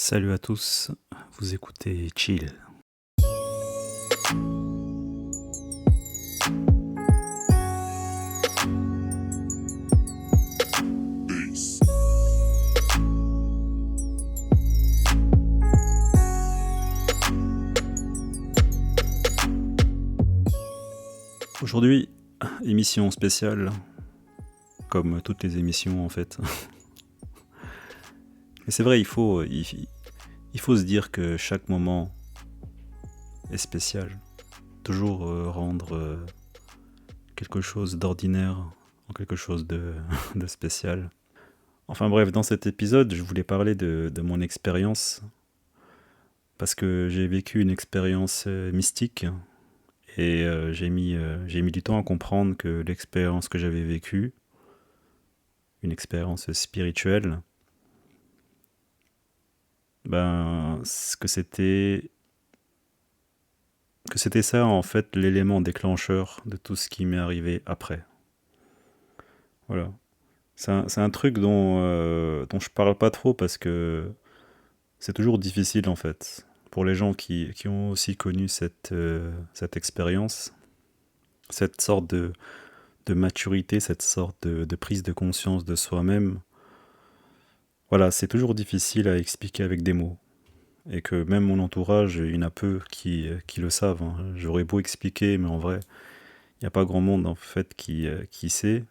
Salut à tous, vous écoutez Chill. Aujourd'hui, émission spéciale, comme toutes les émissions en fait. Mais c'est vrai, il faut se dire que chaque moment est spécial. Toujours rendre quelque chose d'ordinaire en quelque chose de spécial. Enfin bref, dans cet épisode, je voulais parler de mon expérience, parce que j'ai vécu une expérience mystique, et j'ai mis du temps à comprendre que l'expérience que j'avais vécue, une expérience spirituelle, que c'était ça en fait l'élément déclencheur de tout ce qui m'est arrivé après. Voilà. C'est un truc dont je parle pas trop, parce que c'est toujours difficile en fait. Pour les gens qui ont aussi connu cette expérience, cette sorte de maturité, cette sorte de prise de conscience de soi-même, voilà, c'est toujours difficile à expliquer avec des mots. Et que même mon entourage, il y en a peu qui le savent, hein. J'aurais beau expliquer, mais en vrai, il n'y a pas grand monde en fait qui sait.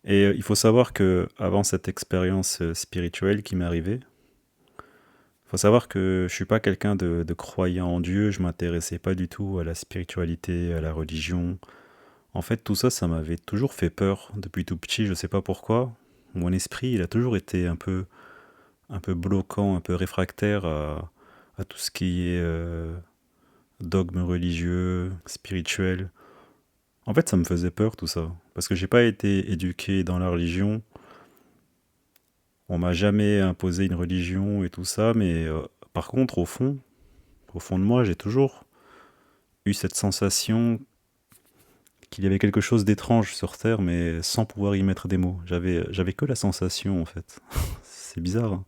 Et il faut savoir que avant cette expérience spirituelle qui m'est arrivée, il faut savoir que je suis pas quelqu'un de croyant en Dieu. Je m'intéressais pas du tout à la spiritualité, à la religion. En fait, tout ça, ça m'avait toujours fait peur depuis tout petit. Je sais pas pourquoi. Mon esprit, il a toujours été un peu bloquant, un peu réfractaire à tout ce qui est dogme religieux, spirituel. En fait, ça me faisait peur tout ça, parce que j'ai pas été éduqué dans la religion. On m'a jamais imposé une religion et tout ça, mais par contre, au fond de moi, j'ai toujours eu cette sensation qu'il y avait quelque chose d'étrange sur Terre, mais sans pouvoir y mettre des mots. J'avais que la sensation, en fait. C'est bizarre, hein.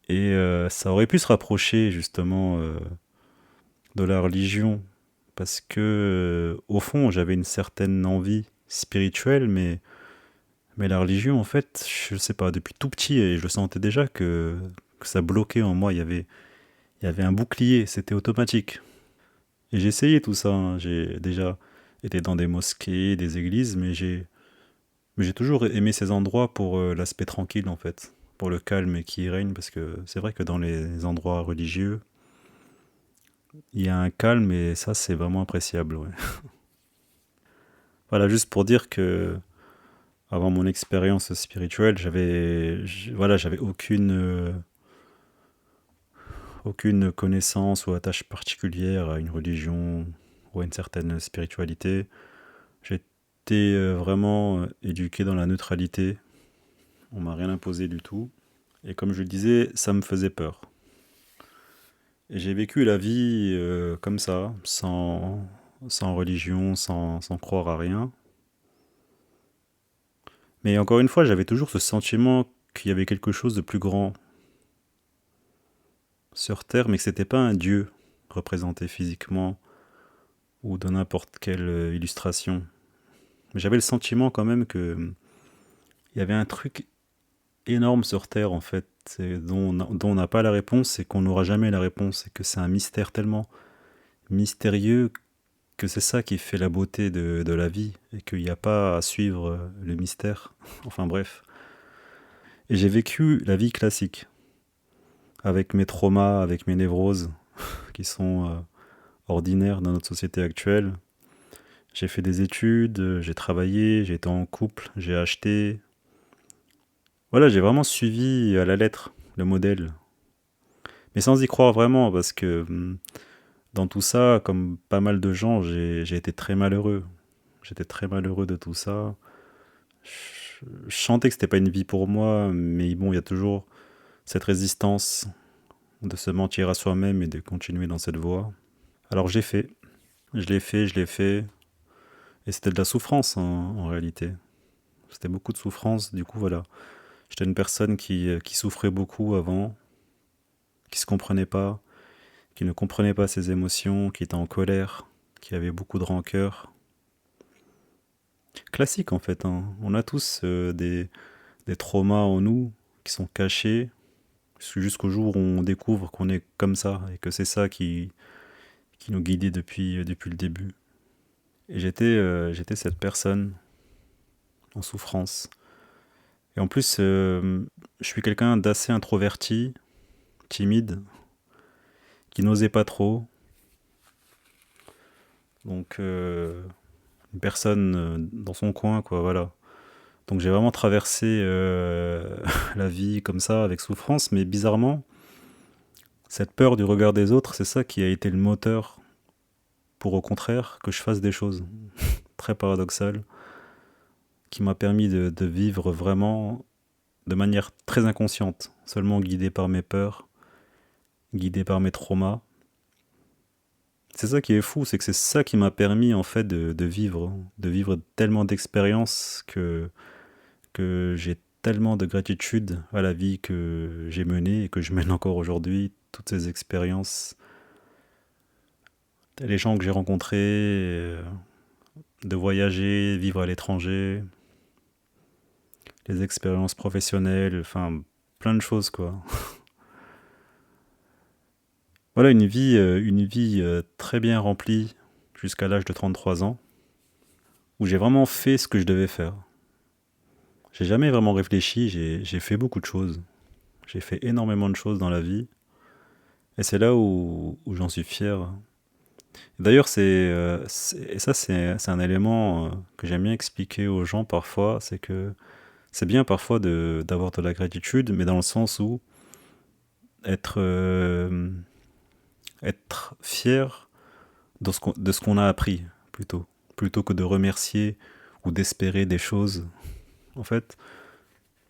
Et ça aurait pu se rapprocher justement de la religion, parce que au fond, j'avais une certaine envie spirituelle, mais la religion, en fait, je sais pas, depuis tout petit, et je le sentais déjà que ça bloquait en moi. Il y avait un bouclier, c'était automatique. Et j'ai essayé tout ça, hein. J'ai déjà été dans des mosquées, des églises, mais j'ai toujours aimé ces endroits pour l'aspect tranquille, en fait, pour le calme qui y règne, parce que c'est vrai que dans les endroits religieux, il y a un calme, et ça, c'est vraiment appréciable, ouais. Voilà, juste pour dire que avant mon expérience spirituelle, j'avais aucune connaissance ou attache particulière à une religion ou à une certaine spiritualité. J'ai été vraiment éduqué dans la neutralité. On m'a rien imposé du tout. Et comme je le disais, ça me faisait peur. Et j'ai vécu la vie comme ça, sans religion, sans croire à rien. Mais encore une fois, j'avais toujours ce sentiment qu'il y avait quelque chose de plus grand sur Terre, mais que c'était pas un dieu représenté physiquement ou dans n'importe quelle illustration. Mais j'avais le sentiment quand même que il y avait un truc énorme sur Terre, en fait, dont on n'a pas la réponse, et qu'on n'aura jamais la réponse, et que c'est un mystère tellement mystérieux, que c'est ça qui fait la beauté de la vie, et qu'il n'y a pas à suivre le mystère. Enfin bref. Et j'ai vécu la vie classique, avec mes traumas, avec mes névroses, qui sont ordinaires dans notre société actuelle. J'ai fait des études, j'ai travaillé, j'ai été en couple, j'ai acheté. Voilà, j'ai vraiment suivi à la lettre le modèle. Mais sans y croire vraiment, parce que dans tout ça, comme pas mal de gens, j'ai été très malheureux. J'étais très malheureux de tout ça. Je sentais que c'était pas une vie pour moi, mais bon, il y a toujours cette résistance de se mentir à soi-même et de continuer dans cette voie. Alors j'ai fait. Je l'ai fait. Et c'était de la souffrance, hein, en réalité. C'était beaucoup de souffrance. Du coup, voilà. J'étais une personne qui souffrait beaucoup avant. qui se comprenait pas, qui ne comprenait pas ses émotions, qui était en colère, qui avait beaucoup de rancœur. Classique en fait, hein. On a tous des traumas en nous qui sont cachés jusqu'au jour où on découvre qu'on est comme ça et que c'est ça qui nous guidait depuis le début. Et j'étais cette personne en souffrance. Et en plus, je suis quelqu'un d'assez introverti, timide, qui n'osait pas trop. Donc, une personne dans son coin, quoi, voilà. Donc j'ai vraiment traversé la vie comme ça, avec souffrance, mais bizarrement, cette peur du regard des autres, c'est ça qui a été le moteur pour au contraire que je fasse des choses très paradoxales, qui m'a permis de vivre vraiment de manière très inconsciente, seulement guidé par mes peurs, guidé par mes traumas. C'est ça qui est fou, c'est que c'est ça qui m'a permis en fait de vivre tellement d'expériences que j'ai tellement de gratitude à la vie que j'ai menée et que je mène encore aujourd'hui, toutes ces expériences, les gens que j'ai rencontrés, de voyager, vivre à l'étranger, les expériences professionnelles, enfin plein de choses quoi. Voilà une vie très bien remplie jusqu'à l'âge de 33 ans, où j'ai vraiment fait ce que je devais faire. J'ai jamais vraiment réfléchi, j'ai fait beaucoup de choses. J'ai fait énormément de choses dans la vie, et c'est là où j'en suis fier. D'ailleurs, et ça c'est un élément que j'aime bien expliquer aux gens parfois, c'est que c'est bien parfois d'avoir de la gratitude, mais dans le sens où être, être fier de ce qu'on a appris, plutôt que de remercier ou d'espérer des choses. En fait,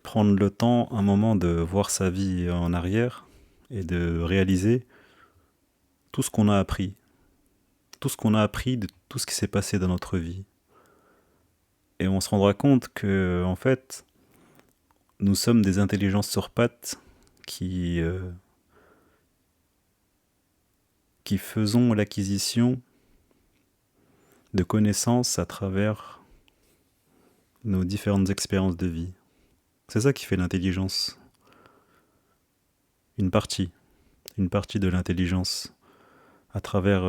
prendre le temps, un moment, de voir sa vie en arrière et de réaliser tout ce qu'on a appris, tout ce qu'on a appris de tout ce qui s'est passé dans notre vie. Et on se rendra compte que, en fait, nous sommes des intelligences sur pattes qui faisons l'acquisition de connaissances à travers nos différentes expériences de vie. C'est ça qui fait l'intelligence. Une partie, une partie de l'intelligence à travers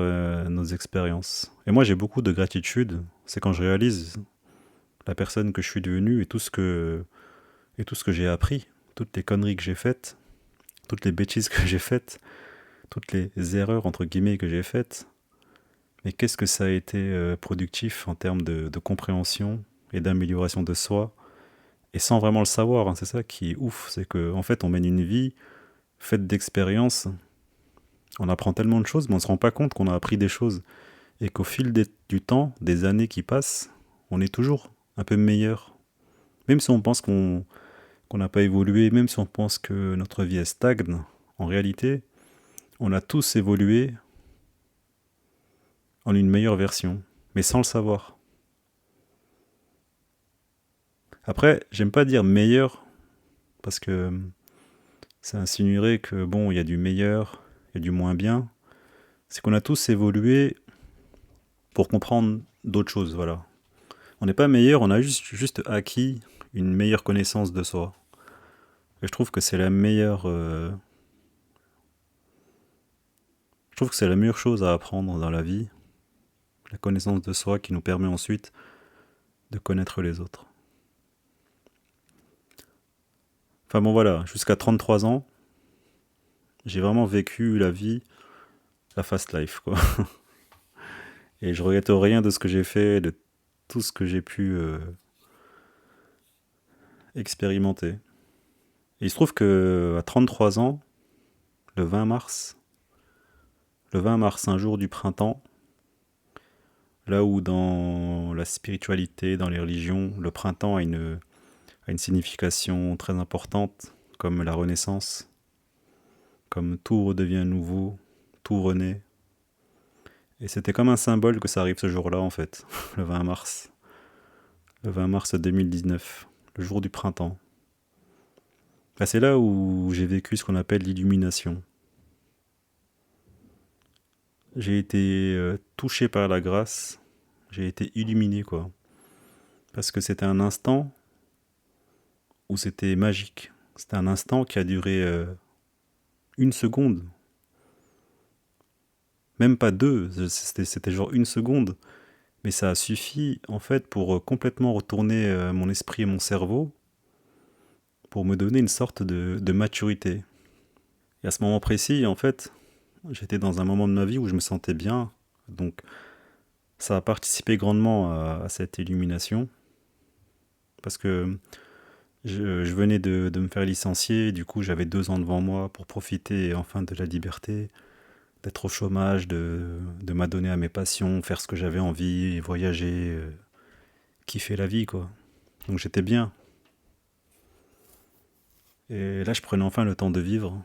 nos expériences. Et moi j'ai beaucoup de gratitude, c'est quand je réalise la personne que je suis devenue et tout ce que j'ai appris, toutes les conneries que j'ai faites, toutes les bêtises que j'ai faites, toutes les erreurs entre guillemets que j'ai faites. Mais qu'est-ce que ça a été productif en termes de compréhension et d'amélioration de soi, et sans vraiment le savoir, hein. C'est ça qui est ouf, c'est qu'en fait on mène une vie faite d'expériences, on apprend tellement de choses, mais on ne se rend pas compte qu'on a appris des choses, et qu'au fil du temps, des années qui passent, on est toujours un peu meilleur. Même si on pense qu'on n'a pas évolué, même si on pense que notre vie est stagne, en réalité, on a tous évolué en une meilleure version, mais sans le savoir. Après, j'aime pas dire meilleur, parce que ça insinuerait que, bon, il y a du meilleur, il y a du moins bien. C'est qu'on a tous évolué pour comprendre d'autres choses, voilà. On n'est pas meilleur, on a juste acquis une meilleure connaissance de soi. Et je trouve que c'est la meilleure... je trouve que c'est la meilleure chose à apprendre dans la vie, la connaissance de soi qui nous permet ensuite de connaître les autres. Enfin bon voilà, jusqu'à 33 ans, j'ai vraiment vécu la vie, la fast life quoi. Et je regrette rien de ce que j'ai fait, de tout ce que j'ai pu expérimenter. Et il se trouve que à 33 ans, le 20 mars, un jour du printemps, là où dans la spiritualité, dans les religions, le printemps a une signification très importante, comme la renaissance, comme tout redevient nouveau, tout renaît. Et c'était comme un symbole que ça arrive ce jour-là, en fait, le 20 mars. Le 20 mars 2019, le jour du printemps. Bah, c'est là où j'ai vécu ce qu'on appelle l'illumination. j'ai été touché par la grâce, j'ai été illuminé, quoi. Parce que c'était un instant où c'était magique. C'était un instant qui a duré une seconde, même pas deux, c'était genre une seconde. Mais ça a suffi, en fait, pour complètement retourner mon esprit et mon cerveau, pour me donner une sorte de maturité. Et à ce moment précis, en fait, j'étais dans un moment de ma vie où je me sentais bien. Donc, ça a participé grandement à cette illumination. Parce que je venais de me faire licencier. Du coup, j'avais 2 ans devant moi pour profiter enfin de la liberté, d'être au chômage, de m'adonner à mes passions, faire ce que j'avais envie, voyager, kiffer la vie, quoi. Donc, j'étais bien. Et là, je prenais enfin le temps de vivre.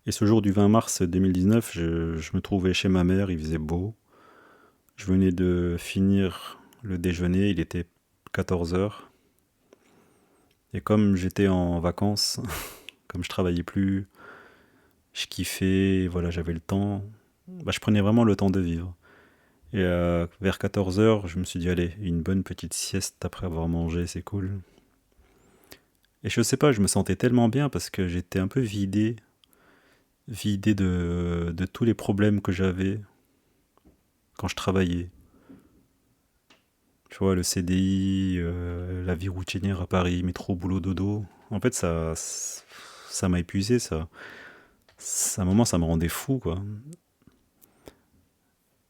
Et ce jour du 20 mars 2019, je me trouvais chez ma mère, il faisait beau. Je venais de finir le déjeuner, il était 14 heures. Et comme j'étais en vacances, comme je travaillais plus, je kiffais, voilà, j'avais le temps. Bah, je prenais vraiment le temps de vivre. Et vers 14 heures, je me suis dit, allez, une bonne petite sieste après avoir mangé, c'est cool. Et je sais pas, je me sentais tellement bien parce que j'étais un peu vidé de tous les problèmes que j'avais quand je travaillais. Tu vois, le CDI, la vie routinière à Paris, métro, boulot, dodo. En fait, ça m'a épuisé, ça. À un moment, ça me rendait fou, quoi.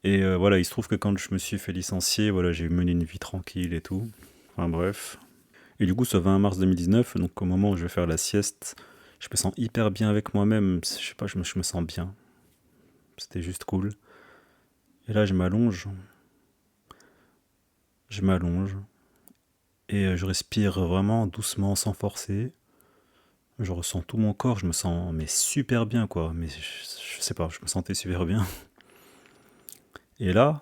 Et voilà, il se trouve que quand je me suis fait licencier, voilà, j'ai mené une vie tranquille et tout. Enfin bref. Et du coup, ce 20 mars 2019, donc au moment où je vais faire la sieste, je me sens hyper bien avec moi-même. Je sais pas, je me sens bien. C'était juste cool. Et là, je m'allonge, et je respire vraiment doucement, sans forcer. Je ressens tout mon corps, je me sens mais super bien, quoi. Mais je sais pas, je me sentais super bien. Et là,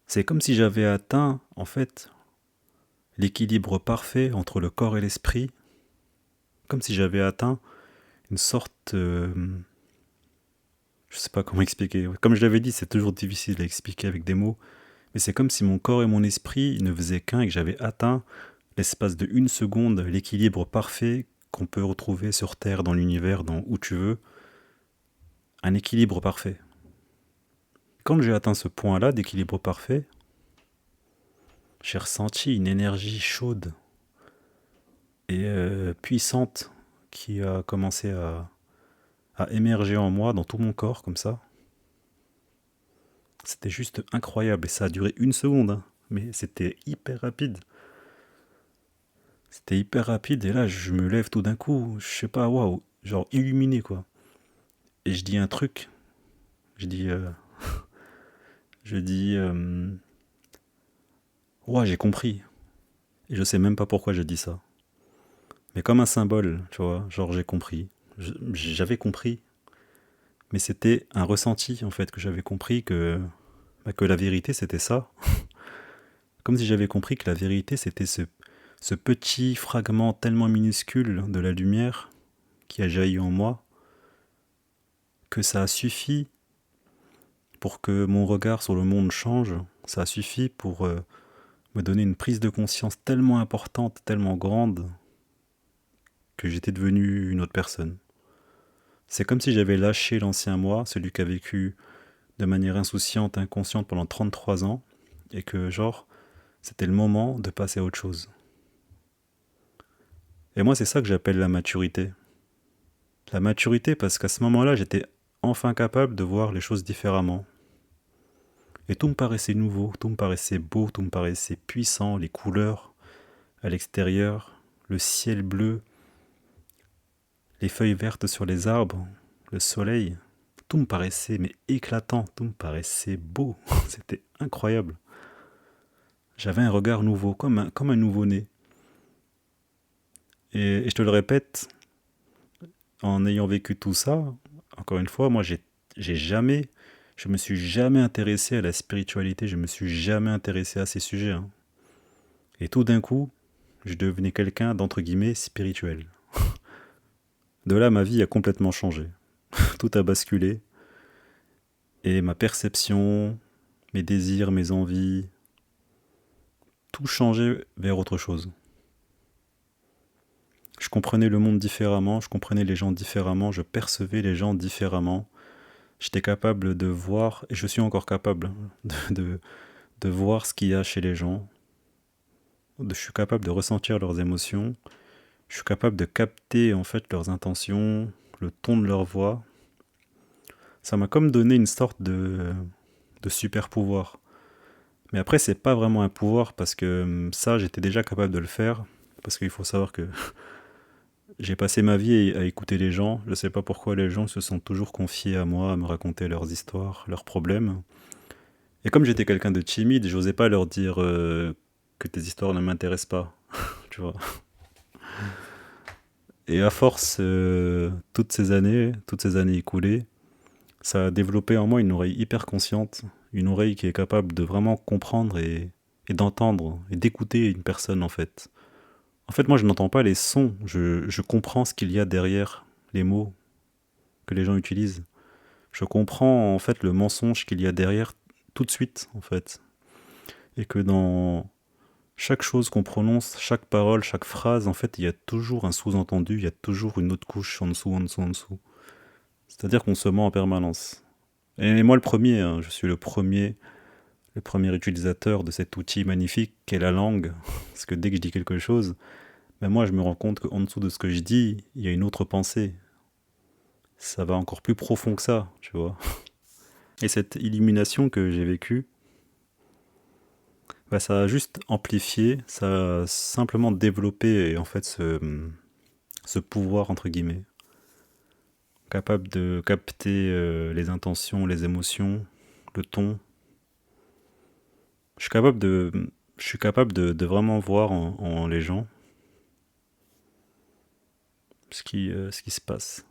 c'est comme si j'avais atteint, en fait, l'équilibre parfait entre le corps et l'esprit. Comme si j'avais atteint une sorte... je sais pas comment expliquer. Comme je l'avais dit, c'est toujours difficile à expliquer avec des mots. Mais c'est comme si mon corps et mon esprit ne faisaient qu'un et que j'avais atteint, l'espace de une seconde, l'équilibre parfait qu'on peut retrouver sur Terre, dans l'univers, dans où tu veux. Un équilibre parfait. Quand j'ai atteint ce point-là d'équilibre parfait, j'ai ressenti une énergie chaude et puissante qui a commencé à émerger en moi, dans tout mon corps, comme ça. C'était juste incroyable et ça a duré une seconde, hein. Mais c'était hyper rapide. C'était hyper rapide et là je me lève tout d'un coup, je sais pas, waouh, genre illuminé, quoi. Et je dis un truc, je dis, ouah, j'ai compris. Et je sais même pas pourquoi j'ai dit ça. Mais comme un symbole, tu vois, genre j'ai compris. J'avais compris, mais c'était un ressenti en fait que j'avais compris que la vérité c'était ça. Comme si j'avais compris que la vérité c'était ce petit fragment tellement minuscule de la lumière qui a jailli en moi, que ça a suffi pour que mon regard sur le monde change. Ça a suffi pour me donner une prise de conscience tellement importante, tellement grande, que j'étais devenu une autre personne. C'est comme si j'avais lâché l'ancien moi, celui qui a vécu de manière insouciante, inconsciente pendant 33 ans, et que genre, c'était le moment de passer à autre chose. Et moi, c'est ça que j'appelle la maturité. La maturité, parce qu'à ce moment-là, j'étais enfin capable de voir les choses différemment. Et tout me paraissait nouveau, tout me paraissait beau, tout me paraissait puissant, les couleurs à l'extérieur, le ciel bleu, les feuilles vertes sur les arbres, le soleil, tout me paraissait mais éclatant, tout me paraissait beau, c'était incroyable. J'avais un regard nouveau, comme un nouveau-né. Et je te le répète, en ayant vécu tout ça, encore une fois, moi j'ai jamais, je me suis jamais intéressé à la spiritualité, je me suis jamais intéressé à ces sujets, hein. Et tout d'un coup, je devenais quelqu'un d'entre guillemets spirituel. De là, ma vie a complètement changé. Tout a basculé. et ma perception, mes désirs, mes envies, tout changeait vers autre chose. Je comprenais le monde différemment, je comprenais les gens différemment, je percevais les gens différemment. J'étais capable de voir, et je suis encore capable de voir ce qu'il y a chez les gens. Je suis capable de ressentir leurs émotions. Je suis capable de capter en fait leurs intentions, le ton de leur voix. Ça m'a comme donné une sorte de super pouvoir. Mais après, c'est pas vraiment un pouvoir parce que ça, j'étais déjà capable de le faire. Parce qu'il faut savoir que j'ai passé ma vie à écouter les gens. Je sais pas pourquoi les gens se sont toujours confiés à moi, à me raconter leurs histoires, leurs problèmes. Et comme j'étais quelqu'un de timide, j'osais pas leur dire que tes histoires ne m'intéressent pas, tu vois. Et à force, toutes ces années écoulées, ça a développé en moi une oreille hyper consciente, une oreille qui est capable de vraiment comprendre et d'entendre et d'écouter une personne en fait. En fait, moi, je n'entends pas les sons, je comprends ce qu'il y a derrière les mots que les gens utilisent. Je comprends en fait le mensonge qu'il y a derrière tout de suite en fait. Et que dans chaque chose qu'on prononce, chaque parole, chaque phrase, en fait, il y a toujours un sous-entendu, il y a toujours une autre couche en dessous, en dessous, en dessous. C'est-à-dire qu'on se ment en permanence. Et moi le premier, hein, je suis le premier utilisateur de cet outil magnifique qu'est la langue. Parce que dès que je dis quelque chose, ben moi je me rends compte qu'en dessous de ce que je dis, il y a une autre pensée. Ça va encore plus profond que ça, tu vois. Et cette illumination que j'ai vécue, bah, ça a juste amplifié, ça a simplement développé en fait ce pouvoir entre guillemets, capable de capter les intentions, les émotions, le ton. Je suis capable de vraiment voir en les gens ce qui se passe.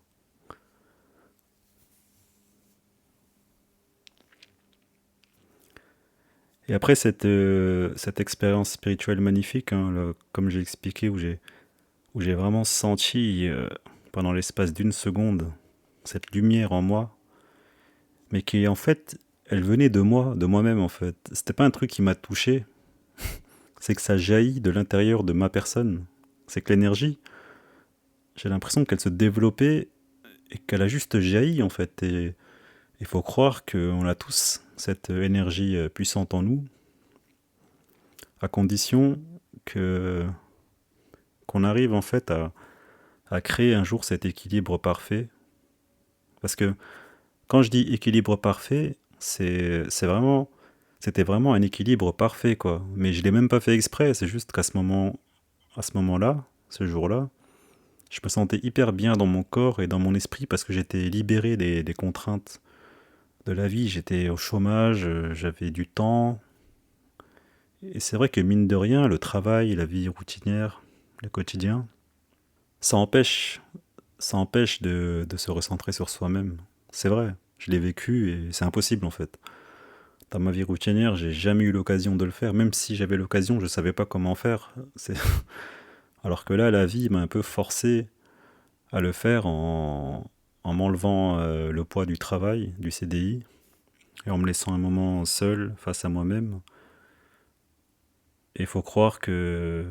Et après cette expérience spirituelle magnifique, hein, là, comme j'ai expliqué, où j'ai vraiment senti pendant l'espace d'une seconde cette lumière en moi, mais qui en fait, elle venait de moi, de moi-même en fait. C'était pas un truc qui m'a touché, c'est que ça jaillit de l'intérieur de ma personne. C'est que l'énergie, j'ai l'impression qu'elle se développait et qu'elle a juste jailli en fait. Et il faut croire qu'on a tous cette énergie puissante en nous, à condition que qu'on arrive en fait à créer un jour cet équilibre parfait. Parce que quand je dis équilibre parfait, c'était vraiment un équilibre parfait, quoi. Mais je l'ai même pas fait exprès, c'est juste qu'à à ce moment-là, ce jour-là, je me sentais hyper bien dans mon corps et dans mon esprit parce que j'étais libéré des contraintes de la vie. J'étais au chômage, j'avais du temps. Et c'est vrai que mine de rien, le travail, la vie routinière, le quotidien, ça empêche, ça empêche de se recentrer sur soi-même. C'est vrai, je l'ai vécu et c'est impossible en fait. Dans ma vie routinière, j'ai jamais eu l'occasion de le faire. Même si j'avais l'occasion, je savais pas comment faire. Alors que là, la vie m'a un peu forcé à le faire en m'enlevant le poids du travail, du CDI, et en me laissant un moment seul face à moi-même. Et il faut croire que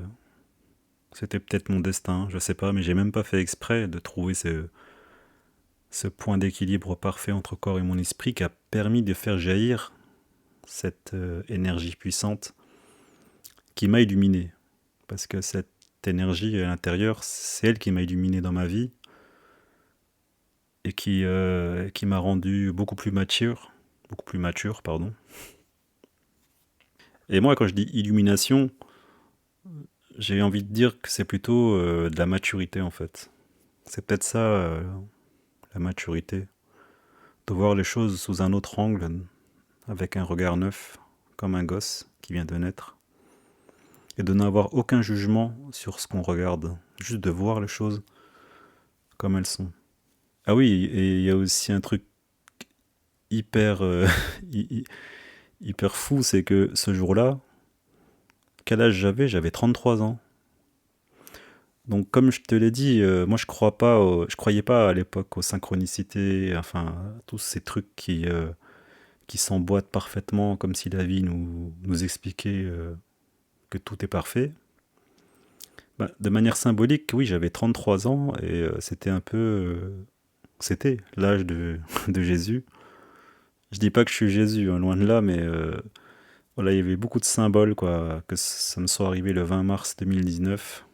c'était peut-être mon destin, je sais pas, mais j'ai même pas fait exprès de trouver ce point d'équilibre parfait entre corps et mon esprit qui a permis de faire jaillir cette énergie puissante qui m'a illuminé. Parce que cette énergie à l'intérieur, c'est elle qui m'a illuminé dans ma vie et qui m'a rendu beaucoup plus mature, pardon. Et moi, quand je dis illumination, j'ai envie de dire que c'est plutôt de la maturité en fait. C'est peut-être ça, la maturité, de voir les choses sous un autre angle, avec un regard neuf, comme un gosse qui vient de naître, et de n'avoir aucun jugement sur ce qu'on regarde, juste de voir les choses comme elles sont. Ah oui, et il y a aussi un truc hyper, hyper fou, c'est que ce jour-là, quel âge j'avais? J'avais 33 ans. Donc comme je te l'ai dit, moi je croyais pas à l'époque aux synchronicités, enfin tous ces trucs qui s'emboîtent parfaitement comme si la vie nous expliquait que tout est parfait. Bah, de manière symbolique, oui, j'avais 33 ans et c'était un peu... c'était l'âge de Jésus. Je dis pas que je suis Jésus, hein, loin de là, mais voilà, il y avait beaucoup de symboles, quoi, que ça me soit arrivé le 20 mars 2019,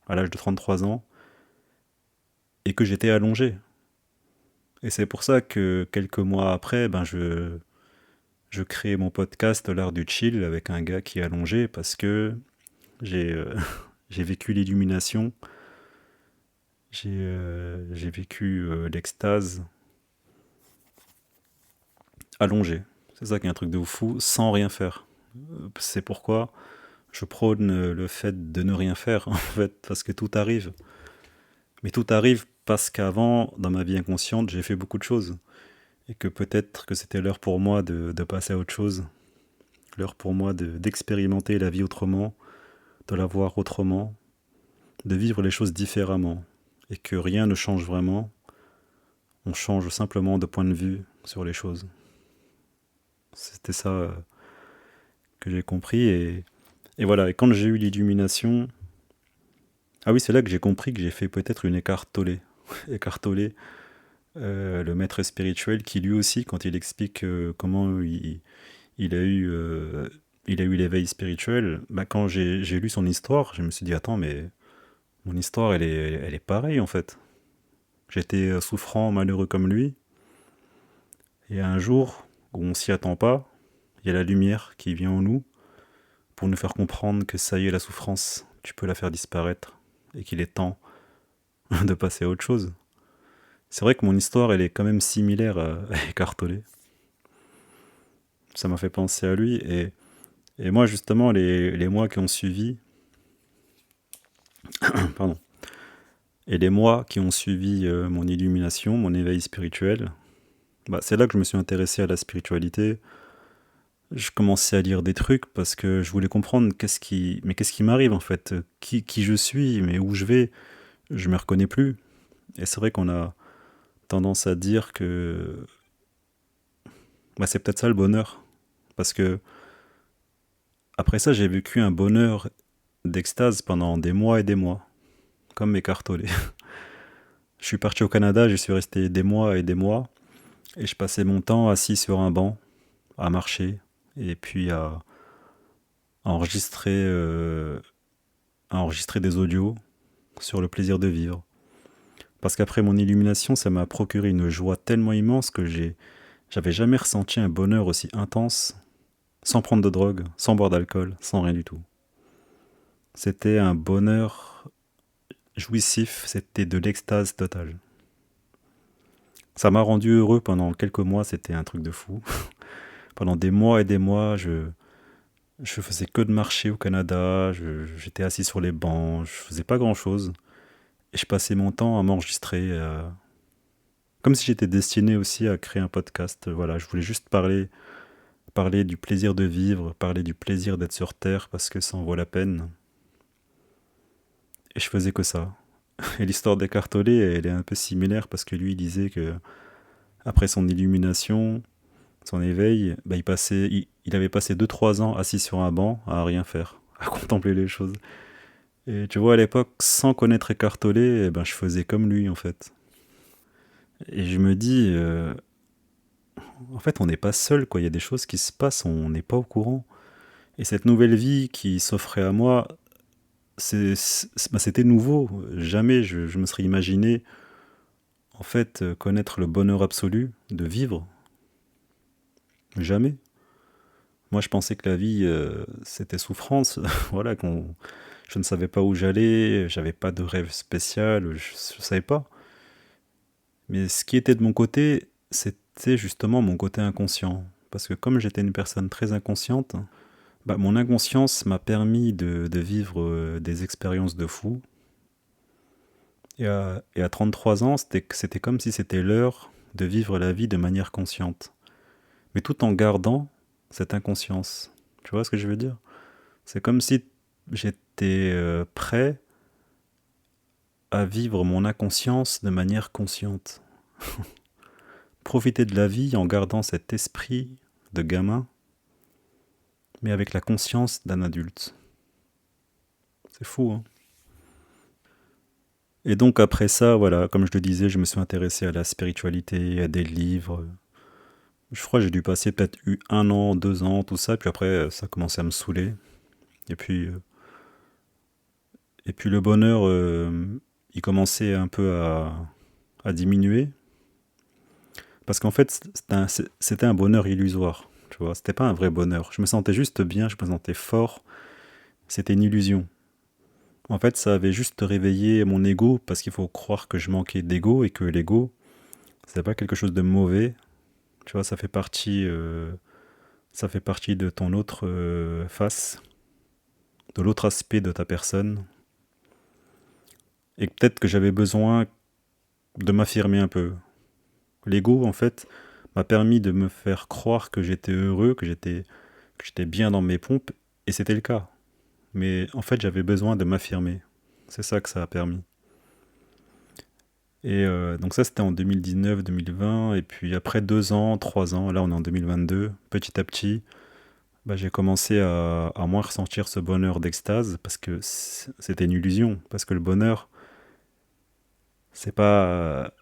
à l'âge de 33 ans, et que j'étais allongé. Et c'est pour ça que quelques mois après, ben je crée mon podcast L'Art du Chill avec un gars qui est allongé parce que j'ai j'ai vécu l'illumination, j'ai vécu l'extase allongé. C'est ça qui est un truc de fou, sans rien faire. C'est pourquoi je prône le fait de ne rien faire, en fait, parce que tout arrive. Mais tout arrive parce qu'avant, dans ma vie inconsciente, j'ai fait beaucoup de choses. Et que peut-être que c'était l'heure pour moi de passer à autre chose. L'heure pour moi d'expérimenter la vie autrement, de la voir autrement, de vivre les choses différemment. Et que rien ne change vraiment. On change simplement de point de vue sur les choses. C'était ça que j'ai compris. Et voilà, et quand j'ai eu l'illumination... Ah oui, c'est là que j'ai compris que j'ai fait peut-être une Eckhart Tolle. Eckhart Tolle, le maître spirituel, qui lui aussi, quand il explique comment il a eu l'éveil spirituel, bah, quand j'ai lu son histoire, je me suis dit, attends, mais mon histoire, elle est pareille en fait. J'étais souffrant, malheureux comme lui, et un jour où on s'y attend pas, il y a la lumière qui vient en nous pour nous faire comprendre que ça y est, la souffrance, tu peux la faire disparaître, et qu'il est temps de passer à autre chose. C'est vrai que mon histoire, elle est quand même similaire à Eckhart Tolle. Ça m'a fait penser à lui, et moi, justement, les mois qui ont suivi, pardon, et les mois qui ont suivi mon illumination, mon éveil spirituel, bah, c'est là que je me suis intéressé à la spiritualité. Je commençais à lire des trucs parce que je voulais comprendre qu'est-ce qui m'arrive en fait, qui je suis, mais où je vais, je me reconnais plus. Et c'est vrai qu'on a tendance à dire que bah, c'est peut-être ça le bonheur. Parce que après ça, j'ai vécu un bonheur d'extase pendant des mois et des mois, comme mes cartolés. Je suis parti au Canada, j'y suis resté des mois et des mois, et je passais mon temps assis sur un banc, à marcher, et puis enregistrer, euh, à enregistrer des audios sur le plaisir de vivre. Parce qu'après mon illumination, ça m'a procuré une joie tellement immense que j'avais jamais ressenti un bonheur aussi intense, sans prendre de drogue, sans boire d'alcool, sans rien du tout. C'était un bonheur jouissif, c'était de l'extase totale. Ça m'a rendu heureux pendant quelques mois, c'était un truc de fou. Pendant des mois et des mois, je faisais que de marcher au Canada, j'étais assis sur les bancs, je faisais pas grand-chose. Et je passais mon temps à m'enregistrer, comme si j'étais destiné aussi à créer un podcast. Voilà, je voulais juste parler du plaisir de vivre, parler du plaisir d'être sur Terre parce que ça en vaut la peine. Et je faisais que ça. Et l'histoire d'Eckhart Tolle, elle est un peu similaire parce que lui, il disait que après son illumination, son éveil, bah, il avait passé 2 3 ans assis sur un banc à rien faire, à contempler les choses. Et tu vois, à l'époque, sans connaître Eckhart Tolle, eh ben, je faisais comme lui, en fait. Et je me dis, en fait, on n'est pas seul, quoi. Il y a des choses qui se passent, on n'est pas au courant. Et cette nouvelle vie qui s'offrait à moi, bah, c'était nouveau. Jamais je me serais imaginé, en fait, connaître le bonheur absolu de vivre. Jamais. Moi, je pensais que la vie, c'était souffrance. Voilà, je ne savais pas où j'allais, j'avais pas de rêve spécial, je savais pas. Mais ce qui était de mon côté, c'était justement mon côté inconscient. Parce que comme j'étais une personne très inconsciente, bah, mon inconscience m'a permis de vivre des expériences de fou. Et à 33 ans, c'était comme si c'était l'heure de vivre la vie de manière consciente. Mais tout en gardant cette inconscience. Tu vois ce que je veux dire? C'est comme si j'étais prêt à vivre mon inconscience de manière consciente. Profiter de la vie en gardant cet esprit de gamin, mais avec la conscience d'un adulte. C'est fou, hein? Et donc après ça, voilà, comme je le disais, je me suis intéressé à la spiritualité, à des livres. Je crois que j'ai dû passer peut-être 1 an, 2 ans, tout ça, puis après ça a commencé à me saouler. Et puis, euh, et puis le bonheur, il commençait un peu à diminuer, parce qu'en fait c'était un bonheur illusoire, tu vois, c'était pas un vrai bonheur. Je me sentais juste bien, je me sentais fort, c'était une illusion. En fait, ça avait juste réveillé mon ego, parce qu'il faut croire que je manquais d'ego, et que l'ego, c'est pas quelque chose de mauvais. Tu vois, ça fait partie de ton autre face, de l'autre aspect de ta personne. Et peut-être que j'avais besoin de m'affirmer un peu. L'ego, en fait, m'a permis de me faire croire que j'étais heureux, que j'étais bien dans mes pompes, et c'était le cas. Mais en fait, j'avais besoin de m'affirmer. C'est ça que ça a permis. Et donc ça, c'était en 2019, 2020, et puis après 2 ans, 3 ans, là on est en 2022, petit à petit, bah, j'ai commencé à moins ressentir ce bonheur d'extase, parce que c'était une illusion, parce que le bonheur, c'est pas,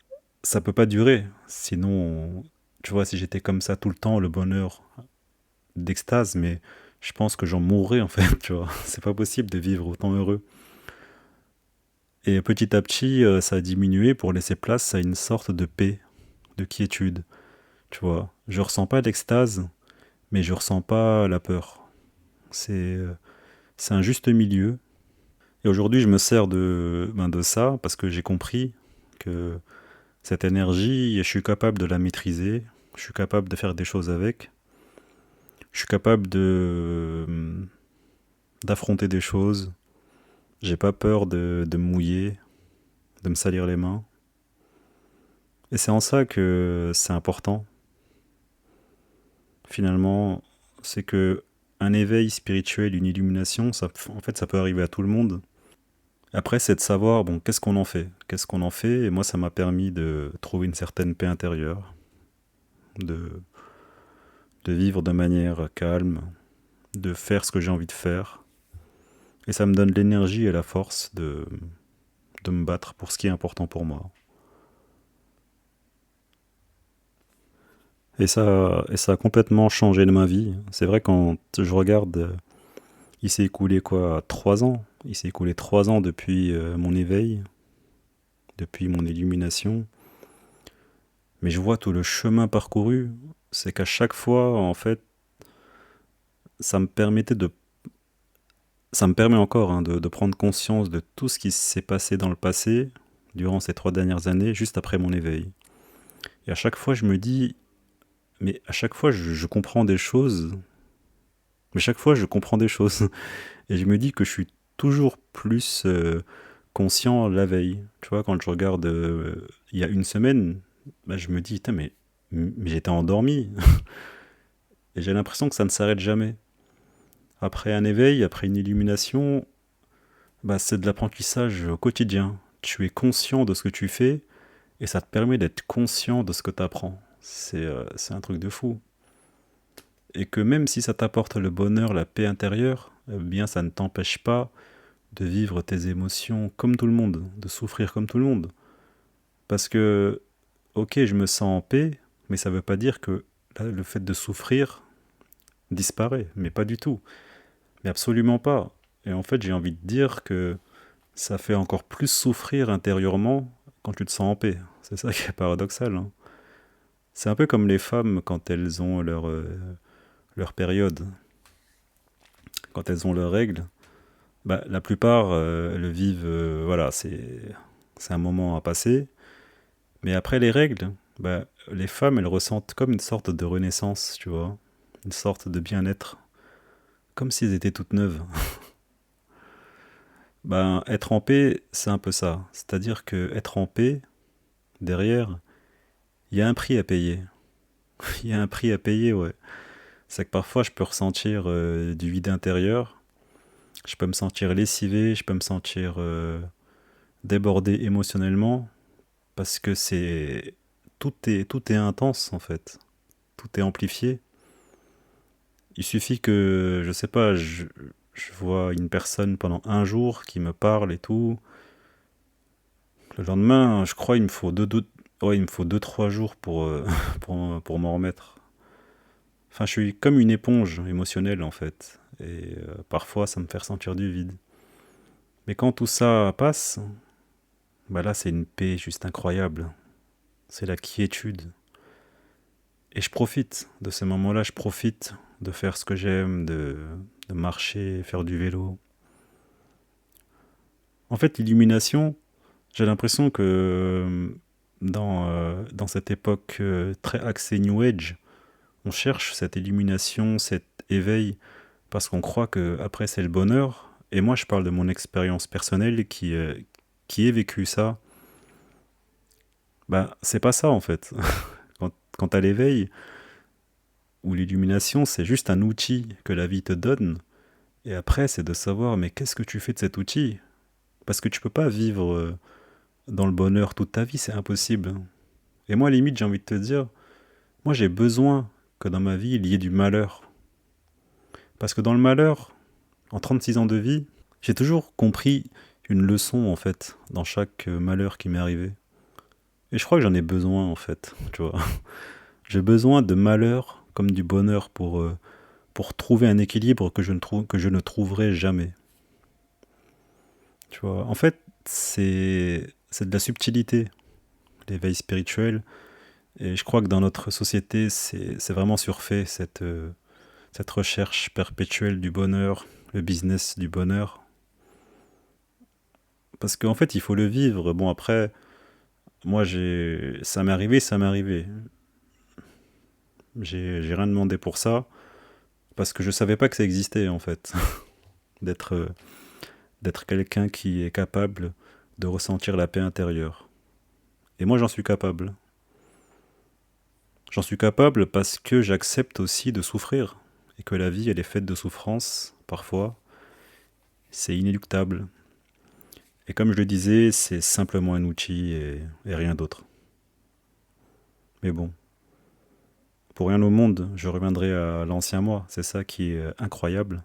ça peut pas durer. Sinon, tu vois, si j'étais comme ça tout le temps, le bonheur d'extase, mais je pense que j'en mourrais en fait, tu vois. C'est pas possible de vivre autant heureux. Et petit à petit, ça a diminué pour laisser place à une sorte de paix, de quiétude, tu vois. Je ressens pas d'extase, mais je ressens pas la peur. C'est c'est un juste milieu. Et aujourd'hui, je me sers de ça parce que j'ai compris que cette énergie, je suis capable de la maîtriser, je suis capable de faire des choses avec, je suis capable d'affronter des choses, j'ai pas peur de me mouiller, de me salir les mains. Et c'est en ça que c'est important, finalement, c'est que un éveil spirituel, une illumination, ça, en fait, ça peut arriver à tout le monde. Après, c'est de savoir, bon, qu'est-ce qu'on en fait? Qu'est-ce qu'on en fait? Et moi, ça m'a permis de trouver une certaine paix intérieure, de, de vivre de manière calme, de faire ce que j'ai envie de faire. Et ça me donne l'énergie et la force de me battre pour ce qui est important pour moi. Et ça a complètement changé de ma vie. C'est vrai, quand je regarde, il s'est écoulé quoi, 3 ans? Il s'est écoulé 3 ans depuis mon éveil, depuis mon illumination. Mais je vois tout le chemin parcouru. C'est qu'à chaque fois, en fait, ça me permettait de... Ça me permet encore, hein, de prendre conscience de tout ce qui s'est passé dans le passé, durant ces 3 dernières années, juste après mon éveil. Et à chaque fois, je me dis, mais à chaque fois, je comprends des choses. Mais chaque fois, je comprends des choses. Et je me dis que je suis toujours plus conscient la veille. Tu vois, quand je regarde il y a une semaine, bah, je me dis, putain, mais j'étais endormi. Et j'ai l'impression que ça ne s'arrête jamais. Après un éveil, après une illumination, bah, c'est de l'apprentissage au quotidien. Tu es conscient de ce que tu fais et ça te permet d'être conscient de ce que tu apprends. C'est un truc de fou. Et que même si ça t'apporte le bonheur, la paix intérieure, eh bien ça ne t'empêche pas de vivre tes émotions comme tout le monde, de souffrir comme tout le monde. Parce que, ok, je me sens en paix, mais ça ne veut pas dire que là, le fait de souffrir disparaît, mais pas du tout. Mais absolument pas. Et en fait, j'ai envie de dire que ça fait encore plus souffrir intérieurement quand tu te sens en paix. C'est ça qui est paradoxal, hein. C'est un peu comme les femmes quand elles ont leur période, quand elles ont leurs règles. Bah, la plupart le vivent, voilà, c'est un moment à passer. Mais après les règles, bah, les femmes, elles ressentent comme une sorte de renaissance, tu vois. Une sorte de bien-être, comme si elles étaient toutes neuves. Ben, être en paix, c'est un peu ça. C'est-à-dire que être en paix, derrière, il y a un prix à payer. Il y a un prix à payer, ouais. C'est que parfois, je peux ressentir du vide intérieur. Je peux me sentir lessivé, je peux me sentir débordé émotionnellement, parce que tout est intense, en fait. Tout est amplifié. Il suffit que, je sais pas, je vois une personne pendant un jour qui me parle et tout. Le lendemain, je crois, ouais, il me faut 2, 3 jours pour m'en remettre. Enfin, je suis comme une éponge émotionnelle en fait. Et parfois, ça me fait ressentir du vide. Mais quand tout ça passe, bah là, c'est une paix juste incroyable. C'est la quiétude. Et je profite de ces moments-là, je profite de faire ce que j'aime, de marcher, faire du vélo. En fait, l'illumination, j'ai l'impression que dans cette époque très axée New Age, on cherche cette illumination, cet éveil, parce qu'on croit que après c'est le bonheur. Et moi, je parle de mon expérience personnelle qui ait vécu ça. Bah, c'est pas ça en fait. Quand t'as l'éveil ou l'illumination, c'est juste un outil que la vie te donne. Et après, c'est de savoir, mais qu'est-ce que tu fais de cet outil? Parce que tu peux pas vivre dans le bonheur toute ta vie, c'est impossible. Et moi, limite, j'ai envie de te dire, moi, j'ai besoin que dans ma vie, il y ait du malheur. Parce que dans le malheur, en 36 ans de vie, j'ai toujours compris une leçon, en fait, dans chaque malheur qui m'est arrivé. Et je crois que j'en ai besoin, en fait, tu vois. J'ai besoin de malheur comme du bonheur pour trouver un équilibre que je ne trouverai jamais. Tu vois. En fait, c'est de la subtilité, l'éveil spirituel. Et je crois que dans notre société, c'est vraiment surfait, cette recherche perpétuelle du bonheur, le business du bonheur. Parce qu'en fait, il faut le vivre. Bon, après, moi, ça m'est arrivé, ça m'est arrivé. J'ai rien demandé pour ça, parce que je savais pas que ça existait, en fait. D'être, euh, d'être quelqu'un qui est capable de ressentir la paix intérieure. Et moi, j'en suis capable. J'en suis capable parce que j'accepte aussi de souffrir. Et que la vie, elle est faite de souffrance, parfois. C'est inéluctable. Et comme je le disais, c'est simplement un outil et rien d'autre. Mais bon, pour rien au monde, je reviendrai à l'ancien moi. C'est ça qui est incroyable.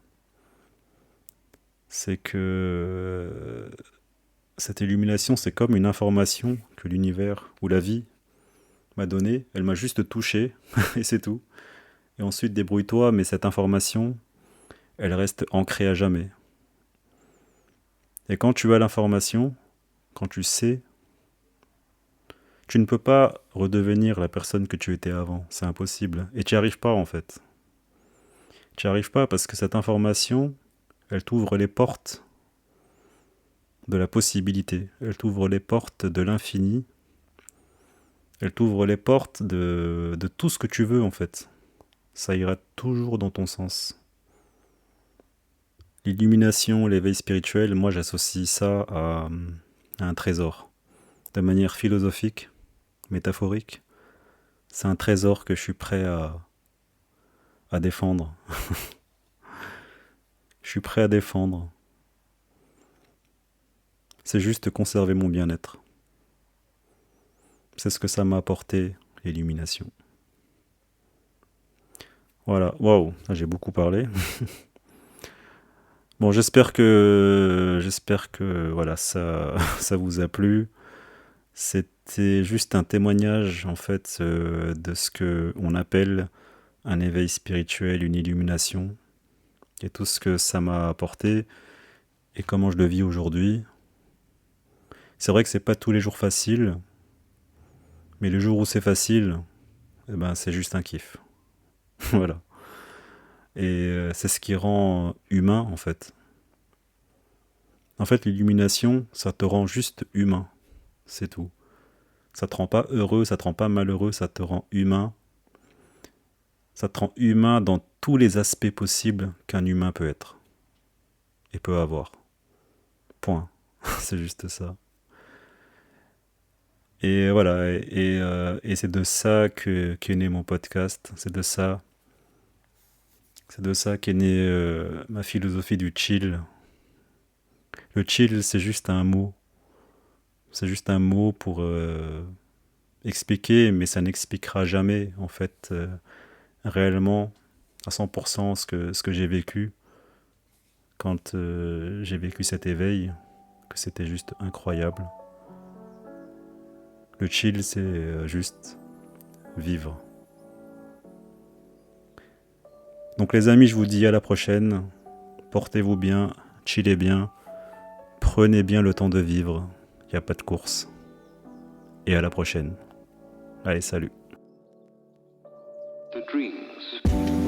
C'est que cette illumination, c'est comme une information que l'univers ou la vie m'a donnée. Elle m'a juste touché, et c'est tout. Et ensuite, débrouille-toi, mais cette information, elle reste ancrée à jamais. Et quand tu as l'information, quand tu sais, tu ne peux pas redevenir la personne que tu étais avant. C'est impossible. Et tu n'y arrives pas en fait. Tu n'y arrives pas parce que cette information, elle t'ouvre les portes de la possibilité. Elle t'ouvre les portes de l'infini. Elle t'ouvre les portes de tout ce que tu veux en fait. Ça ira toujours dans ton sens. L'illumination, l'éveil spirituel, moi j'associe ça à un trésor. De manière philosophique, métaphorique, c'est un trésor que je suis prêt à défendre. Je suis prêt à défendre. C'est juste conserver mon bien-être. C'est ce que ça m'a apporté, l'illumination. Voilà, waouh, j'ai beaucoup parlé. Bon, j'espère que voilà, ça, ça vous a plu. C'était juste un témoignage en fait de ce que on appelle un éveil spirituel, une illumination, et tout ce que ça m'a apporté et comment je le vis aujourd'hui. C'est vrai que c'est pas tous les jours facile, mais le jour où c'est facile, eh ben c'est juste un kiff. Voilà. Et c'est ce qui rend humain en fait. En fait, l'illumination, ça te rend juste humain, c'est tout. Ça te rend pas heureux, ça te rend pas malheureux, ça te rend humain. Ça te rend humain dans tous les aspects possibles qu'un humain peut être et peut avoir. Point. C'est juste ça. Et voilà, et c'est de ça qu'est né mon podcast. C'est de ça qu'est née ma philosophie du chill. Le chill, c'est juste un mot. C'est juste un mot pour expliquer, mais ça n'expliquera jamais, en fait, réellement à 100% ce que j'ai vécu quand j'ai vécu cet éveil, que c'était juste incroyable. Le chill, c'est juste vivre. Donc les amis, je vous dis à la prochaine. Portez-vous bien, chillez bien, prenez bien le temps de vivre. Il n'y a pas de course. Et à la prochaine. Allez, salut. The dreams.